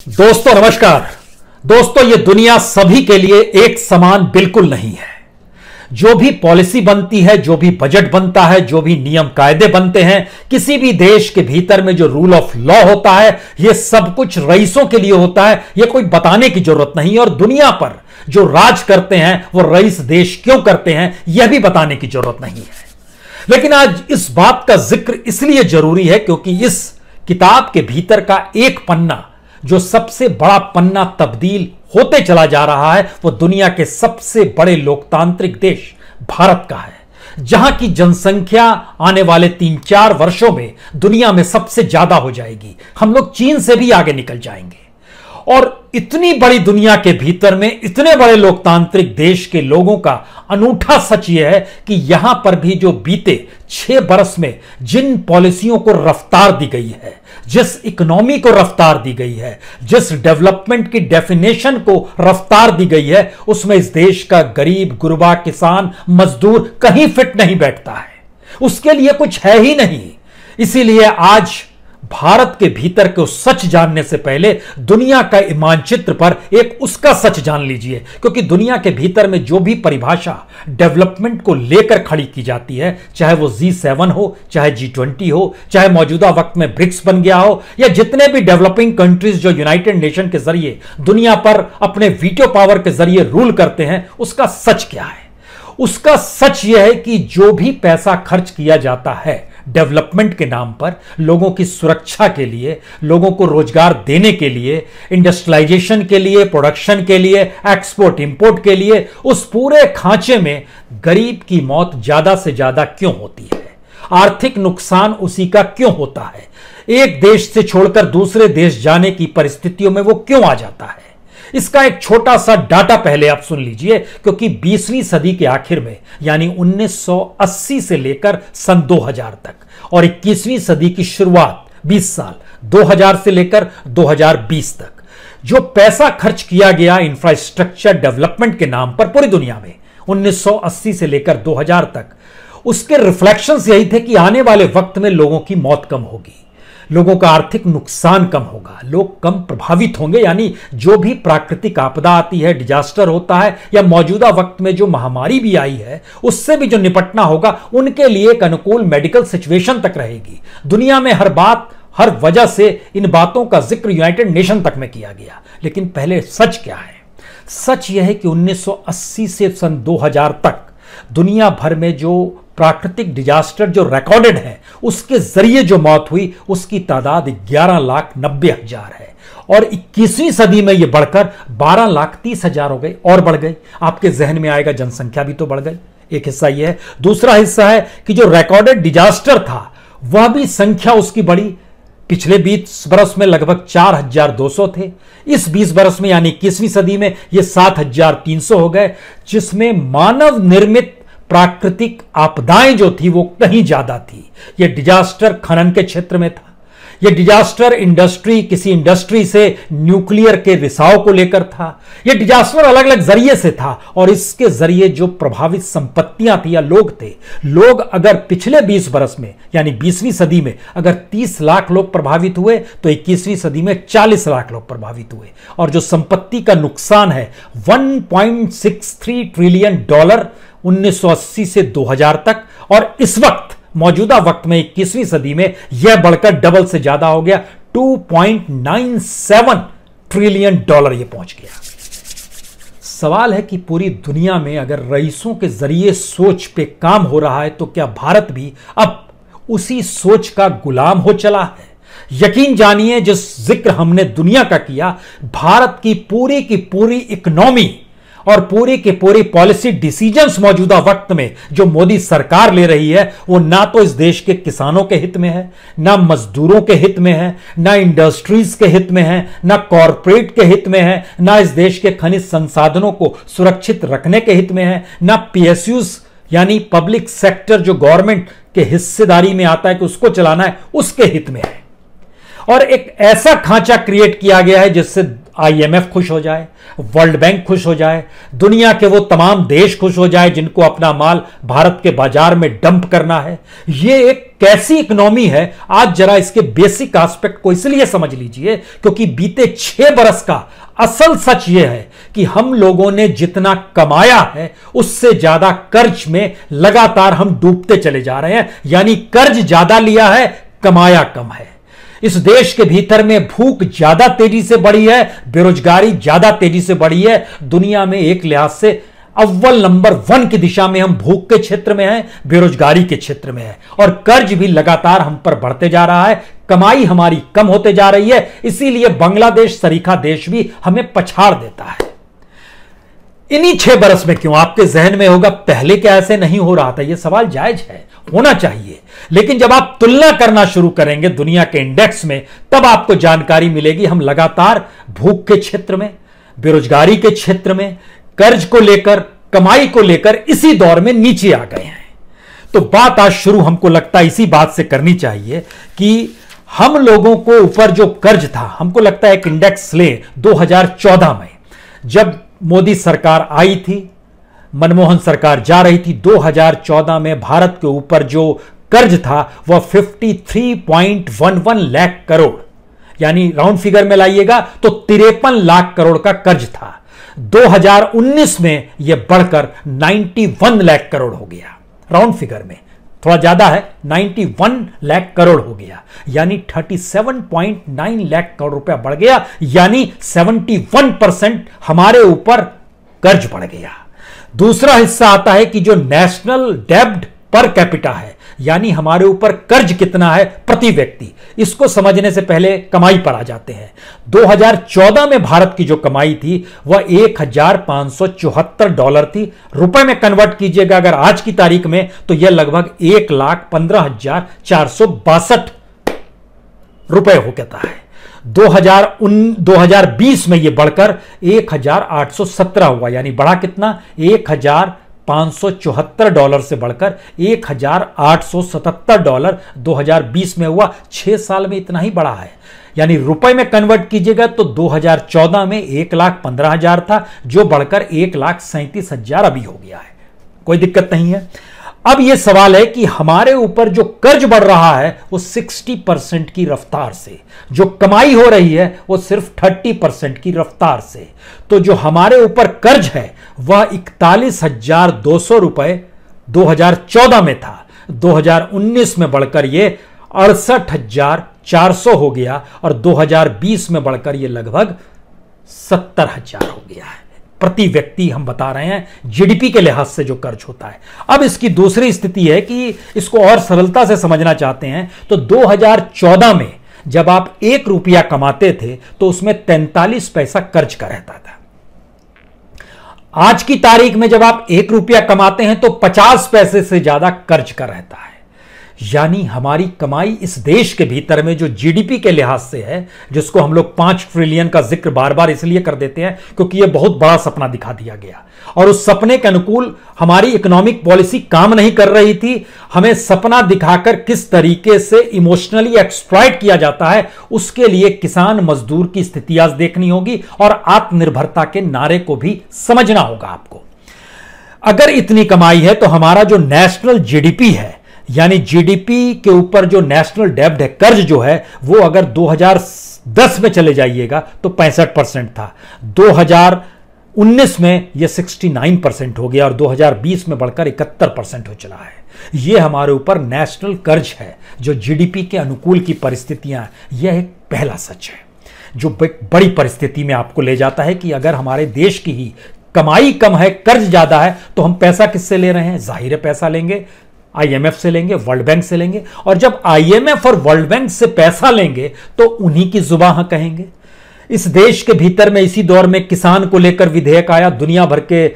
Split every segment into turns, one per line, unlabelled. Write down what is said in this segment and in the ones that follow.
दोस्तों नमस्कार। दोस्तों ये दुनिया सभी के लिए एक समान बिल्कुल नहीं है। जो भी पॉलिसी बनती है, जो भी बजट बनता है, जो भी नियम कायदे बनते हैं, किसी भी देश के भीतर में जो रूल ऑफ लॉ होता है, यह सब कुछ रईसों के लिए होता है। यह कोई बताने की जरूरत नहीं। और दुनिया पर जो राज करते हैं वो रईस देश क्यों करते हैं यह भी बताने की जरूरत नहीं है। लेकिन आज इस बात का जिक्र इसलिए जरूरी है क्योंकि इस किताब के भीतर का एक पन्ना जो सबसे बड़ा पन्ना तब्दील होते चला जा रहा है वो दुनिया के सबसे बड़े लोकतांत्रिक देश भारत का है, जहां की जनसंख्या आने वाले 3-4 वर्षों में दुनिया में सबसे ज्यादा हो जाएगी। हम लोग चीन से भी आगे निकल जाएंगे। और इतनी बड़ी दुनिया के भीतर में इतने बड़े लोकतांत्रिक देश के लोगों का अनूठा सच यह है कि यहां पर भी जो बीते 6 बरस में जिन पॉलिसियों को रफ्तार दी गई है, जिस इकोनॉमी को रफ्तार दी गई है, जिस डेवलपमेंट की डेफिनेशन को रफ्तार दी गई है, उसमें इस देश का गरीब गुरबा किसान मजदूर कहीं फिट नहीं बैठता है। उसके लिए कुछ है ही नहीं। इसीलिए आज भारत के भीतर को सच जानने से पहले दुनिया का मानचित्र पर एक उसका सच जान लीजिए, क्योंकि दुनिया के भीतर में जो भी परिभाषा डेवलपमेंट को लेकर खड़ी की जाती है, चाहे वो G7 हो, चाहे G20 हो, चाहे मौजूदा वक्त में ब्रिक्स बन गया हो, या जितने भी डेवलपिंग कंट्रीज जो यूनाइटेड नेशन के जरिए दुनिया पर अपने वीटो पावर के जरिए रूल करते हैं, उसका सच क्या है? उसका सच यह है कि जो भी पैसा खर्च किया जाता है डेवलपमेंट के नाम पर, लोगों की सुरक्षा के लिए, लोगों को रोजगार देने के लिए, इंडस्ट्रियलाइजेशन के लिए, प्रोडक्शन के लिए, एक्सपोर्ट इंपोर्ट के लिए, उस पूरे खांचे में गरीब की मौत ज्यादा से ज्यादा क्यों होती है? आर्थिक नुकसान उसी का क्यों होता है? एक देश से छोड़कर दूसरे देश जाने की परिस्थितियों में वो क्यों आ जाता है? इसका एक छोटा सा डाटा पहले आप सुन लीजिए, क्योंकि 20वीं सदी के आखिर में यानी 1980 से लेकर सन 2000 तक और 21वीं सदी की शुरुआत 20 साल 2000 से लेकर 2020 तक जो पैसा खर्च किया गया इंफ्रास्ट्रक्चर डेवलपमेंट के नाम पर पूरी दुनिया में 1980 से लेकर 2000 तक, उसके रिफ्लेक्शंस यही थे कि आने वाले वक्त में लोगों की मौत कम होगी, लोगों का आर्थिक नुकसान कम होगा, लोग कम प्रभावित होंगे। यानी जो भी प्राकृतिक आपदा आती है, डिजास्टर होता है, या मौजूदा वक्त में जो महामारी भी आई है उससे भी जो निपटना होगा, उनके लिए एक अनुकूल मेडिकल सिचुएशन तक रहेगी। दुनिया में हर बात हर वजह से इन बातों का जिक्र यूनाइटेड नेशन तक में किया गया। लेकिन पहले सच क्या है? सच यह है कि 1980 से सन 2000 तक दुनिया भर में जो प्राकृतिक डिजास्टर जो रिकॉर्डेड है उसके जरिए जो मौत हुई उसकी तादाद 11,90,000 है। और 21वीं सदी में यह बढ़कर 12,30,000 हो गई और बढ़ गई। आपके जहन में आएगा जनसंख्या भी तो बढ़ गई। एक हिस्सा यह है। दूसरा हिस्सा है कि जो रिकॉर्डेड डिजास्टर था वह भी संख्या उसकी बढ़ी। पिछले 20 बरस में लगभग 4,200 थे। इस 20 बरस में यानी 21वीं सदी में यह 7,300 हो गए, जिसमें मानव निर्मित प्राकृतिक आपदाएं जो थी वो कहीं ज्यादा थी। यह डिजास्टर खनन के क्षेत्र में था, यह डिजास्टर इंडस्ट्री किसी इंडस्ट्री से न्यूक्लियर के रिसाव को लेकर था, यह डिजास्टर अलग अलग जरिए से था। और इसके जरिए जो प्रभावित संपत्तियां थी या लोग थे, लोग अगर पिछले 20 बरस में यानी 20वीं सदी में अगर 30 लाख लोग प्रभावित हुए तो 21वीं सदी में 40 लाख लोग प्रभावित हुए। और जो संपत्ति का नुकसान है $1.63 ट्रिलियन 1980 से 2000 तक, और इस वक्त मौजूदा वक्त में 21वीं सदी में यह बढ़कर डबल से ज्यादा हो गया, $2.97 ट्रिलियन यह पहुंच गया। सवाल है कि पूरी दुनिया में अगर रईसों के जरिए सोच पे काम हो रहा है तो क्या भारत भी अब उसी सोच का गुलाम हो चला है? यकीन जानिए, जिस जिक्र हमने दुनिया का किया, भारत की पूरी इकोनॉमी और पूरी की पूरी पॉलिसी डिसीजंस मौजूदा वक्त में जो मोदी सरकार ले रही है वो ना तो इस देश के किसानों के हित में है, ना मजदूरों के हित में है, ना इंडस्ट्रीज के हित में है, ना कॉरपोरेट के हित में है, ना इस देश के खनिज संसाधनों को सुरक्षित रखने के हित में है, ना पीएसयूज यानी पब्लिक सेक्टर जो गवर्नमेंट के हिस्सेदारी में आता है कि उसको चलाना है उसके हित में है। और एक ऐसा खांचा क्रिएट किया गया है जिससे आईएमएफ खुश हो जाए, वर्ल्ड बैंक खुश हो जाए, दुनिया के वो तमाम देश खुश हो जाए जिनको अपना माल भारत के बाजार में डंप करना है। ये एक कैसी इकोनॉमी है, आज जरा इसके बेसिक एस्पेक्ट को इसलिए समझ लीजिए क्योंकि बीते 6 बरस का असल सच यह है कि हम लोगों ने जितना कमाया है उससे ज्यादा कर्ज में लगातार हम डूबते चले जा रहे हैं। यानी कर्ज ज्यादा लिया है, कमाया कम है। इस देश के भीतर में भूख ज्यादा तेजी से बढ़ी है, बेरोजगारी ज्यादा तेजी से बढ़ी है। दुनिया में एक लिहाज से अव्वल नंबर 1 की दिशा में हम भूख के क्षेत्र में हैं, बेरोजगारी के क्षेत्र में है, और कर्ज भी लगातार हम पर बढ़ते जा रहा है। कमाई हमारी कम होते जा रही है, इसीलिए बांग्लादेश सरीखा देश भी हमें पछाड़ देता है। इन्हीं 6 बरस में क्यों, आपके जहन में होगा पहले क्या ऐसे नहीं हो रहा था? यह सवाल जायज है, होना चाहिए, लेकिन जब आप तुलना करना शुरू करेंगे दुनिया के इंडेक्स में, तब आपको जानकारी मिलेगी हम लगातार भूख के क्षेत्र में, बेरोजगारी के क्षेत्र में, कर्ज को लेकर, कमाई को लेकर इसी दौर में नीचे आ गए हैं। तो बात आज शुरू हमको लगता है इसी बात से करनी चाहिए कि हम लोगों को ऊपर जो कर्ज था, हमको लगता है एक इंडेक्स ले 2014 में जब मोदी सरकार आई थी, मनमोहन सरकार जा रही थी, 2014 में भारत के ऊपर जो कर्ज था वह 53.11 लाख करोड़, यानी राउंड फिगर में लाइएगा तो 53 लाख करोड़ का कर्ज था। 2019 में यह बढ़कर 91 लाख करोड़ हो गया। राउंड फिगर में थोड़ा ज्यादा है, 91 लाख करोड़ हो गया, यानी 37.9 लाख करोड़ रुपया बढ़ गया, यानी 71% हमारे ऊपर कर्ज बढ़ गया। दूसरा हिस्सा आता है कि जो नेशनल डेब्ट पर कैपिटा है, यानी हमारे ऊपर कर्ज कितना है प्रति व्यक्ति। इसको समझने से पहले कमाई पर आ जाते हैं। 2014 में भारत की जो कमाई थी वह $1,574 थी। रुपए में कन्वर्ट कीजिएगा अगर आज की तारीख में तो यह लगभग 1,15,462 रुपए हो कहता है। 2020 में यह बढ़कर 1,817 हुआ, यानी बढ़ा कितना, $1,574 से बढ़कर $1,877 2020 में हुआ। 6 साल में इतना ही बढ़ा है, यानी रुपए में कन्वर्ट कीजिएगा तो 2014 में 1,15,000 था, जो बढ़कर 1,37,000 अभी हो गया है। कोई दिक्कत नहीं है। अब यह सवाल है कि हमारे ऊपर जो कर्ज बढ़ रहा है वो 60% की रफ्तार से, जो कमाई हो रही है वो सिर्फ 30% की रफ्तार से। तो जो हमारे ऊपर कर्ज है वह 41,200 रुपए 2014 में था, 2019 में बढ़कर यह 68,400 हो गया, और 2020 में बढ़कर यह लगभग 70,000 हो गया है प्रति व्यक्ति। हम बता रहे हैं जीडीपी के लिहाज से जो कर्ज होता है। अब इसकी दूसरी स्थिति है कि इसको और सरलता से समझना चाहते हैं तो 2014 में जब आप 1 रुपया कमाते थे तो उसमें 43 पैसा कर्ज का रहता था। आज की तारीख में जब आप 1 रुपया कमाते हैं तो 50 पैसे से ज्यादा कर्ज का रहता है। यानी हमारी कमाई इस देश के भीतर में जो जीडीपी के लिहाज से है, जिसको हम लोग 5 ट्रिलियन का जिक्र बार बार इसलिए कर देते हैं क्योंकि यह बहुत बड़ा सपना दिखा दिया गया, और उस सपने के अनुकूल हमारी इकोनॉमिक पॉलिसी काम नहीं कर रही थी। हमें सपना दिखाकर किस तरीके से इमोशनली एक्सप्लॉइट किया जाता है, उसके लिए किसान मजदूर की स्थिति आज देखनी होगी और आत्मनिर्भरता के नारे को भी समझना होगा आपको। अगर इतनी कमाई है तो हमारा जो नेशनल जीडीपी है, यानी जीडीपी के ऊपर जो नेशनल डेब्ट है, कर्ज जो है, वो अगर 2010 में चले जाइएगा तो 65% था, 2019 में यह 69% हो गया और 2020 में बढ़कर 71% हो चला है। यह हमारे ऊपर नेशनल कर्ज है जो जीडीपी के अनुकूल की परिस्थितियां, यह एक पहला सच है जो बड़ी परिस्थिति में आपको ले जाता है कि अगर हमारे देश की ही कमाई कम है, कर्ज ज्यादा है, तो हम पैसा किससे ले रहे हैं? जाहिर है पैसा लेंगे आईएमएफ से लेंगे, वर्ल्ड बैंक से लेंगे, और जब आईएमएफ और वर्ल्ड बैंक से पैसा लेंगे तो उन्हीं की जुबान कहेंगे। इस देश के भीतर में इसी दौर में किसान को लेकर विधेयक आया। दुनिया भर के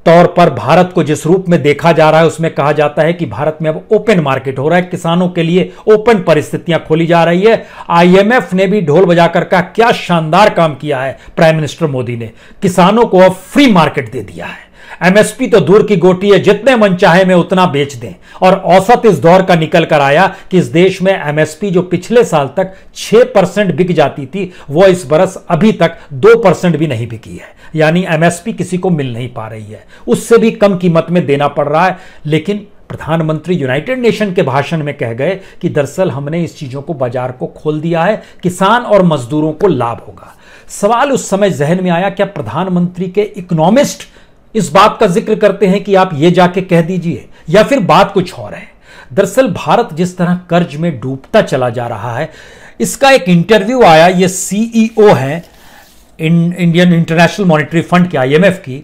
तौर पर भारत को जिस रूप में देखा जा रहा है उसमें कहा जाता है कि भारत में अब ओपन मार्केट हो रहा है, किसानों के लिए ओपन परिस्थितियां खोली जा रही है। आईएमएफ ने भी ढोल बजाकर कहा, क्या शानदार काम किया है प्राइम मिनिस्टर मोदी ने, किसानों को अब फ्री मार्केट दे दिया है। एमएसपी तो दूर की गोटी है, जितने मन चाहे में उतना बेच दें। और औसत इस दौर का निकल कर आया कि इस देश में एमएसपी जो पिछले साल तक 6% बिक जाती थी, वो इस बरस अभी तक 2% भी नहीं बिकी है। यानी एमएसपी किसी को मिल नहीं पा रही है, उससे भी कम कीमत में देना पड़ रहा है। लेकिन प्रधानमंत्री यूनाइटेड नेशन के भाषण में कह गए कि दरअसल हमने इस चीजों को, बाजार को खोल दिया है, किसान और मजदूरों को लाभ होगा। सवाल उस समय जहन में आया, क्या प्रधानमंत्री के इकोनॉमिस्ट इस बात का जिक्र करते हैं कि आप ये जाके कह दीजिए, या फिर बात कुछ और है। दरअसल भारत जिस तरह कर्ज में डूबता चला जा रहा है, इसका एक इंटरव्यू आया। ये सीईओ है इंडियन इंटरनेशनल मॉनेटरी फंड के, आईएमएफ की,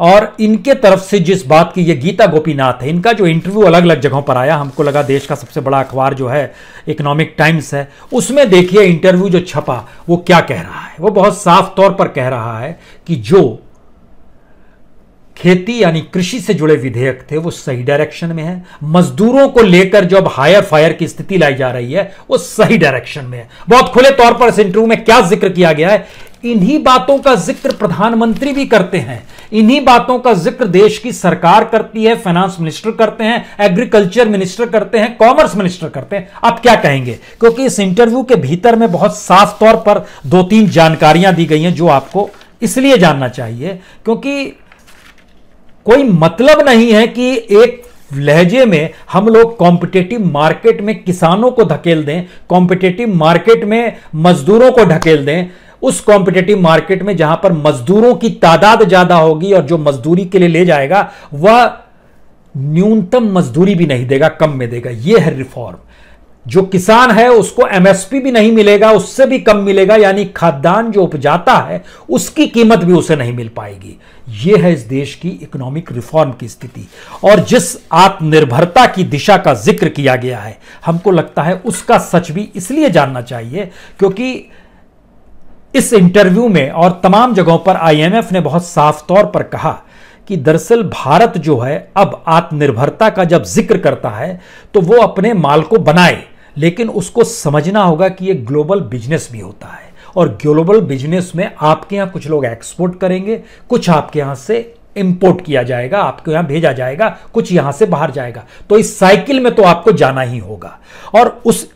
और इनके तरफ से जिस बात की, ये गीता गोपीनाथ है, इनका जो इंटरव्यू अलग अलग जगहों पर आया, हमको लगा देश का सबसे बड़ा अखबार जो है इकोनॉमिक टाइम्स है, उसमें देखिए इंटरव्यू जो छपा वो क्या कह रहा है। वो बहुत साफ तौर पर कह रहा है कि जो खेती यानी कृषि से जुड़े विधेयक थे वो सही डायरेक्शन में है, मजदूरों को लेकर जो अब हायर फायर की स्थिति लाई जा रही है वो सही डायरेक्शन में है। बहुत खुले तौर पर इस इंटरव्यू में क्या जिक्र किया गया है, इन्हीं बातों का जिक्र प्रधानमंत्री भी करते हैं, इन्हीं बातों का जिक्र देश की सरकार करती है, फाइनेंस मिनिस्टर करते हैं, एग्रीकल्चर मिनिस्टर करते हैं, कॉमर्स मिनिस्टर करते हैं। आप क्या कहेंगे? क्योंकि इस इंटरव्यू के भीतर में बहुत साफ तौर पर 2-3 जानकारियां दी गई हैं जो आपको इसलिए जानना चाहिए क्योंकि कोई मतलब नहीं है कि एक लहजे में हम लोग कॉम्पिटेटिव मार्केट में किसानों को धकेल दें, कॉम्पिटेटिव मार्केट में मजदूरों को ढकेल दें, उस कॉम्पिटेटिव मार्केट में जहां पर मजदूरों की तादाद ज्यादा होगी और जो मजदूरी के लिए ले जाएगा वह न्यूनतम मजदूरी भी नहीं देगा, कम में देगा। यह है रिफॉर्म। जो किसान है उसको एमएसपी भी नहीं मिलेगा, उससे भी कम मिलेगा, यानी खाद्यान्न जो उपजाता है उसकी कीमत भी उसे नहीं मिल पाएगी। यह है इस देश की इकोनॉमिक रिफॉर्म की स्थिति। और जिस आत्मनिर्भरता की दिशा का जिक्र किया गया है, हमको लगता है उसका सच भी इसलिए जानना चाहिए क्योंकि इस इंटरव्यू में और तमाम जगहों पर आईएमएफ ने बहुत साफ तौर पर कहा कि दरअसल भारत जो है अब आत्मनिर्भरता का जब जिक्र करता है तो वो अपने माल को बनाए, लेकिन उसको समझना होगा कि ये ग्लोबल बिजनेस भी होता है और ग्लोबल बिजनेस में आपके यहां कुछ लोग एक्सपोर्ट करेंगे, कुछ आपके यहां से इंपोर्ट किया जाएगा, आपके यहां भेजा जाएगा, कुछ यहां से बाहर जाएगा। तो इस साइकिल में तो आपको जाना ही होगा। और उस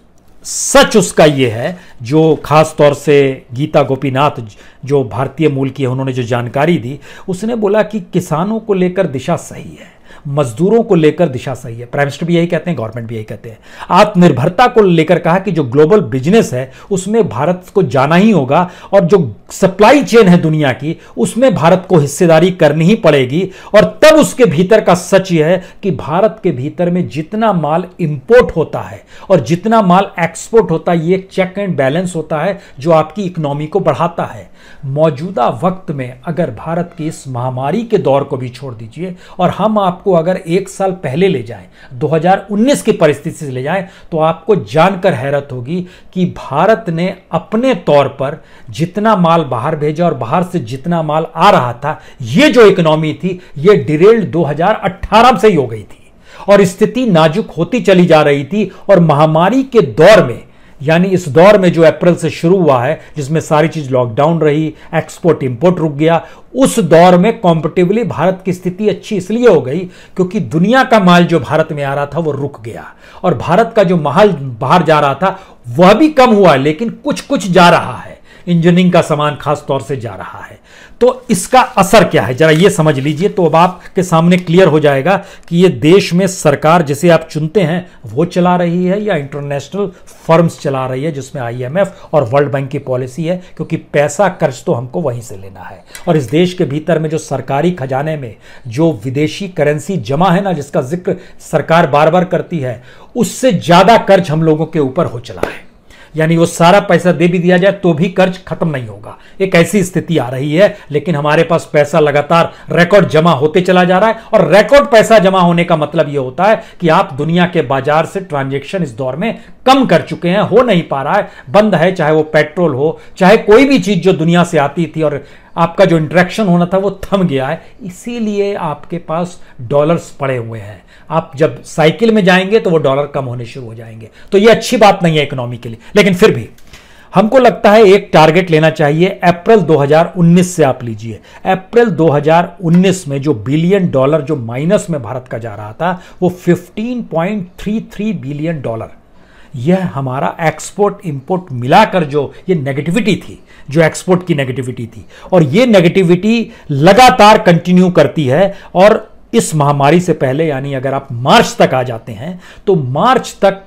सच उसका यह है जो खास तौर से गीता गोपीनाथ जो भारतीय मूल की है, उन्होंने जो जानकारी दी, उसने बोला कि किसानों को लेकर दिशा सही है, मजदूरों को लेकर दिशा सही है। प्राइम मिनिस्टर भी यही कहते हैं, गवर्नमेंट भी यही कहते हैं। आत्मनिर्भरता को लेकर कहा कि जो ग्लोबल बिजनेस है उसमें भारत को जाना ही होगा और जो सप्लाई चेन है दुनिया की उसमें भारत को हिस्सेदारी करनी ही पड़ेगी। और तब उसके भीतर का सच यह है कि भारत के भीतर में जितना माल इंपोर्ट होता है और जितना माल एक्सपोर्ट होता है, ये एक चेक एंड बैलेंस होता है जो आपकी इकोनॉमी को बढ़ाता है। मौजूदा वक्त में अगर भारत की इस महामारी के दौर को भी छोड़ दीजिए और हम आपको अगर 1 साल पहले ले जाएं, 2019 की परिस्थिति से ले जाएं, तो आपको जानकर हैरत होगी कि भारत ने अपने तौर पर जितना माल बाहर भेजा और बाहर से जितना माल आ रहा था, ये जो इकोनॉमी थी ये डिरेल्ड 2018 से ही हो गई थी और स्थिति नाजुक होती चली जा रही थी। और महामारी के दौर में, यानी इस दौर में जो अप्रैल से शुरू हुआ है जिसमें सारी चीज लॉकडाउन रही, एक्सपोर्ट इंपोर्ट रुक गया, उस दौर में कॉम्पिटिटिवली भारत की स्थिति अच्छी इसलिए हो गई क्योंकि दुनिया का माल जो भारत में आ रहा था वो रुक गया और भारत का जो माल बाहर जा रहा था वह भी कम हुआ, लेकिन कुछ कुछ जा रहा है, इंजीनियरिंग का सामान खास तौर से जा रहा है। तो इसका असर क्या है जरा ये समझ लीजिए, तो अब आपके सामने क्लियर हो जाएगा कि ये देश में सरकार जिसे आप चुनते हैं वो चला रही है या इंटरनेशनल फर्म्स चला रही है जिसमें आईएमएफ और वर्ल्ड बैंक की पॉलिसी है, क्योंकि पैसा कर्ज तो हमको वहीं से लेना है। और इस देश के भीतर में जो सरकारी खजाने में जो विदेशी करेंसी जमा है ना, जिसका जिक्र सरकार बार बार करती है, उससे ज्यादा कर्ज हम लोगों के ऊपर हो चला है। यानी वो सारा पैसा दे भी दिया जाए तो भी कर्ज खत्म नहीं होगा, एक ऐसी स्थिति आ रही है। लेकिन हमारे पास पैसा लगातार रिकॉर्ड जमा होते चला जा रहा है और रिकॉर्ड पैसा जमा होने का मतलब ये होता है कि आप दुनिया के बाजार से ट्रांजैक्शन इस दौर में कम कर चुके हैं, हो नहीं पा रहा है, बंद है, चाहे वो पेट्रोल हो, चाहे कोई भी चीज जो दुनिया से आती थी और आपका जो इंटरेक्शन होना था वो थम गया है। इसीलिए आपके पास डॉलर्स पड़े हुए हैं। आप जब साइकिल में जाएंगे तो वो डॉलर कम होने शुरू हो जाएंगे। तो ये अच्छी बात नहीं है इकोनॉमी के लिए। लेकिन फिर भी हमको लगता है एक टारगेट लेना चाहिए अप्रैल 2019 से। आप लीजिए अप्रैल 2019 में जो बिलियन डॉलर जो माइनस में भारत का जा रहा था वो 15.33 बिलियन डॉलर, यह हमारा एक्सपोर्ट इंपोर्ट मिलाकर जो ये नेगेटिविटी थी, जो एक्सपोर्ट की नेगेटिविटी थी, और ये नेगेटिविटी लगातार कंटिन्यू करती है। और इस महामारी से पहले यानी अगर आप मार्च तक आ जाते हैं तो मार्च तक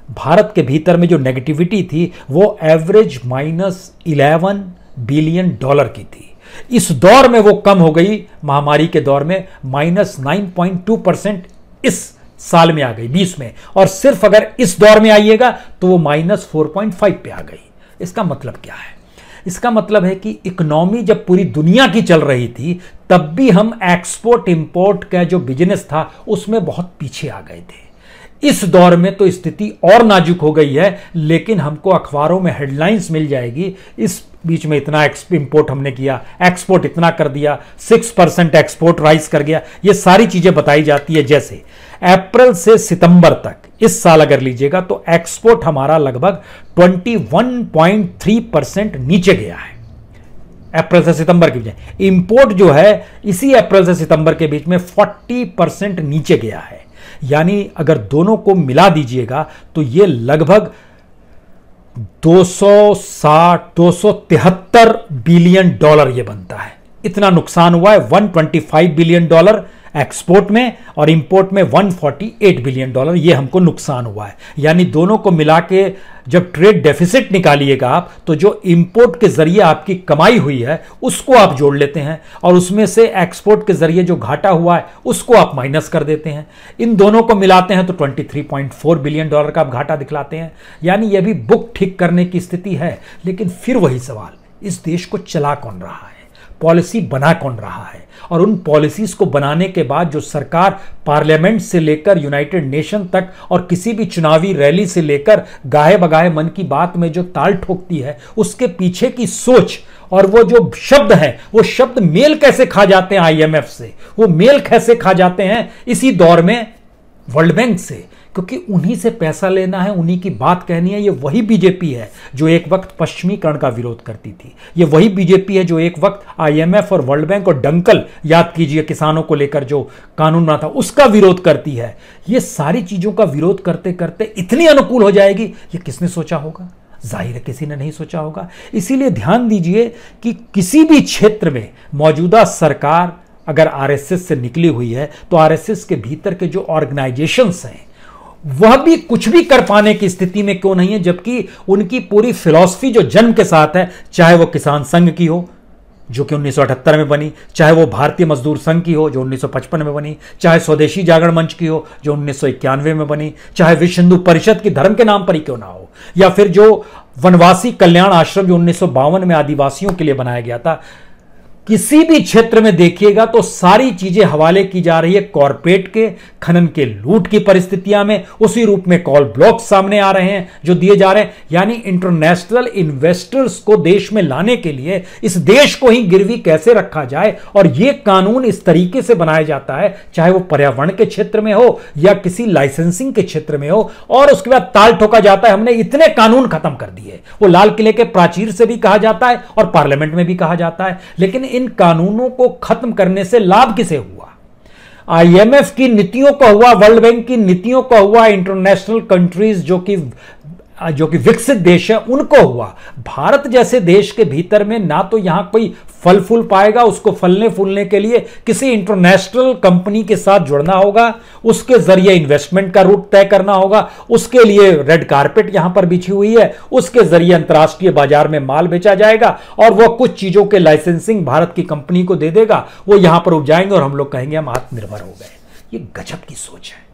भारत के भीतर में जो नेगेटिविटी थी वो एवरेज -11 बिलियन डॉलर की थी। इस दौर में वो कम हो गई, महामारी के दौर में -9.2% इस साल में आ गई 20 में, और सिर्फ अगर इस दौर में आइएगा तो वो -4.5 पे आ गई। इसका मतलब क्या है? इसका मतलब है कि इकोनॉमी जब पूरी दुनिया की चल रही थी तब भी हम एक्सपोर्ट इंपोर्ट का जो बिजनेस था उसमें बहुत पीछे आ गए थे। इस दौर में तो स्थिति और नाजुक हो गई है, लेकिन हमको अखबारों में हेडलाइंस मिल जाएगी, इस बीच में इतना इंपोर्ट हमने किया, एक्सपोर्ट इतना कर दिया, 6% एक्सपोर्ट राइज कर गया, ये सारी चीजें बताई जाती है। जैसे अप्रैल से सितंबर तक इस साल अगर लीजिएगा तो एक्सपोर्ट हमारा लगभग 21.3% नीचे गया है अप्रैल से सितंबर के बीच। इंपोर्ट जो है इसी अप्रैल से सितंबर के बीच में 40% नीचे गया है। यानी अगर दोनों को मिला दीजिएगा तो ये लगभग 273 बिलियन डॉलर ये बनता है। इतना नुकसान हुआ है। 125 बिलियन डॉलर एक्सपोर्ट में और इंपोर्ट में 148 बिलियन डॉलर ये हमको नुकसान हुआ है। यानी दोनों को मिला के जब ट्रेड डेफिसिट निकालिएगा आप तो जो इंपोर्ट के जरिए आपकी कमाई हुई है उसको आप जोड़ लेते हैं और उसमें से एक्सपोर्ट के जरिए जो घाटा हुआ है उसको आप माइनस कर देते हैं। इन दोनों को मिलाते हैं तो 23.4 बिलियन डॉलर का आप घाटा दिखलाते हैं। यानी यह भी बुक ठीक करने की स्थिति है। लेकिन फिर वही सवाल, इस देश को चला कौन रहा है, पॉलिसी बना कौन रहा है? और उन पॉलिसीज को बनाने के बाद जो सरकार पार्लियामेंट से लेकर यूनाइटेड नेशन तक और किसी भी चुनावी रैली से लेकर गाहे बगाहे मन की बात में जो ताल ठोकती है, उसके पीछे की सोच और वो जो शब्द हैं, वो शब्द मेल कैसे खा जाते हैं आईएमएफ से, वो मेल कैसे खा जाते हैं इसी दौर में वर्ल्ड बैंक से, क्योंकि उन्हीं से पैसा लेना है, उन्हीं की बात कहनी है। ये वही बीजेपी है जो एक वक्त पश्चिमीकरण का विरोध करती थी। ये वही बीजेपी है जो एक वक्त आईएमएफ और वर्ल्ड बैंक और डंकल, याद कीजिए किसानों को लेकर जो कानून बना था, उसका विरोध करती है। ये सारी चीजों का विरोध करते करते इतनी अनुकूल हो जाएगी, ये किसने सोचा होगा? जाहिर है किसी ने नहीं सोचा होगा। इसीलिए ध्यान दीजिए कि किसी भी क्षेत्र में मौजूदा सरकार अगर आरएसएस से निकली हुई है तो आरएसएस के भीतर के जो ऑर्गेनाइजेशंस हैं वह भी कुछ भी कर पाने की स्थिति में क्यों नहीं है, जबकि उनकी पूरी फिलॉसफी जो जन्म के साथ है, चाहे वो किसान संघ की हो जो कि 1978 में बनी, चाहे वो भारतीय मजदूर संघ की हो जो 1955 में बनी, चाहे स्वदेशी जागरण मंच की हो जो 1991 में बनी, चाहे विश्व हिंदू परिषद की धर्म के नाम पर ही क्यों ना हो, या फिर जो वनवासी कल्याण आश्रम जो 1952 में आदिवासियों के लिए बनाया गया था। किसी भी क्षेत्र में देखिएगा तो सारी चीजें हवाले की जा रही है कॉरपोरेट के, खनन के लूट की परिस्थितियां में। उसी रूप में कॉल ब्लॉक सामने आ रहे हैं जो दिए जा रहे हैं। यानी इंटरनेशनल इन्वेस्टर्स को देश में लाने के लिए इस देश को ही गिरवी कैसे रखा जाए, और यह कानून इस तरीके से बनाया जाता है, चाहे वो पर्यावरण के क्षेत्र में हो या किसी लाइसेंसिंग के क्षेत्र में हो, और उसके बाद ताल ठोका जाता है हमने इतने कानून खत्म कर दिए। वो लाल किले के प्राचीर से भी कहा जाता है और पार्लियामेंट में भी कहा जाता है। लेकिन इन कानूनों को खत्म करने से लाभ किसे हुआ? आईएमएफ की नीतियों का हुआ, वर्ल्ड बैंक की नीतियों का हुआ, इंटरनेशनल कंट्रीज जो कि विकसित देश है उनको हुआ। भारत जैसे देश के भीतर में ना तो यहां कोई फल फूल पाएगा, उसको फलने फूलने के लिए किसी इंटरनेशनल कंपनी के साथ जुड़ना होगा, उसके जरिए इन्वेस्टमेंट का रूट तय करना होगा, उसके लिए रेड कारपेट यहां पर बिछी हुई है, उसके जरिए अंतर्राष्ट्रीय बाजार में माल बेचा जाएगा और वह कुछ चीजों के लाइसेंसिंग भारत की कंपनी को दे देगा, वो यहां पर उपजाएंगे और हम लोग कहेंगे हम आत्मनिर्भर हो गए। ये गजब की सोच है।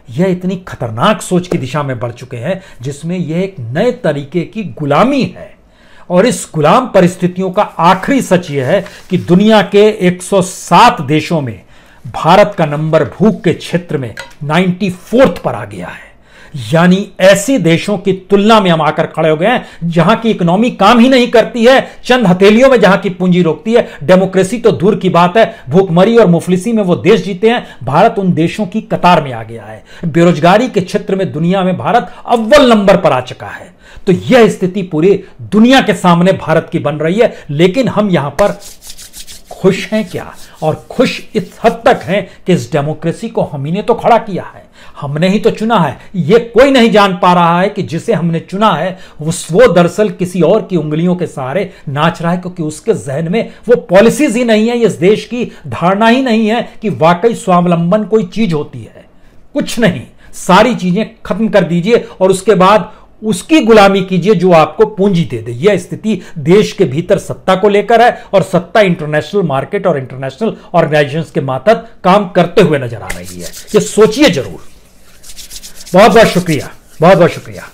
यह इतनी खतरनाक सोच की दिशा में बढ़ चुके हैं जिसमें यह एक नए तरीके की गुलामी है। और इस गुलाम परिस्थितियों का आखिरी सच यह है कि दुनिया के 107 देशों में भारत का नंबर भूख के क्षेत्र में 94th पर आ गया है। यानी ऐसे देशों की तुलना में हम आकर खड़े हो गए हैं जहां की इकोनॉमी काम ही नहीं करती है, चंद हथेलियों में जहां की पूंजी रोकती है। डेमोक्रेसी तो दूर की बात है, भूखमरी और मुफलिसी में वो देश जीते हैं। भारत उन देशों की कतार में आ गया है। बेरोजगारी के क्षेत्र में दुनिया में भारत अव्वल नंबर पर आ चुका है। तो यह स्थिति पूरी दुनिया के सामने भारत की बन रही है। लेकिन हम यहां पर खुश हैं क्या? और खुश इस हद तक हैं कि इस डेमोक्रेसी को हम ही ने तो खड़ा किया है, हमने ही तो चुना है। यह कोई नहीं जान पा रहा है कि जिसे हमने चुना है वो दरअसल किसी और की उंगलियों के सहारे नाच रहा है, क्योंकि उसके जहन में वो पॉलिसीज ही नहीं है, इस देश की धारणा ही नहीं है कि वाकई स्वावलंबन कोई चीज होती है। कुछ नहीं, सारी चीजें खत्म कर दीजिए और उसके बाद उसकी गुलामी कीजिए जो आपको पूंजी दे दे। यह स्थिति देश के भीतर सत्ता को लेकर है और सत्ता इंटरनेशनल मार्केट और इंटरनेशनल ऑर्गेनाइजेशंस के मातहत काम करते हुए नजर आ रही है। ये सोचिए जरूर। बहुत बहुत शुक्रिया, बहुत बहुत शुक्रिया।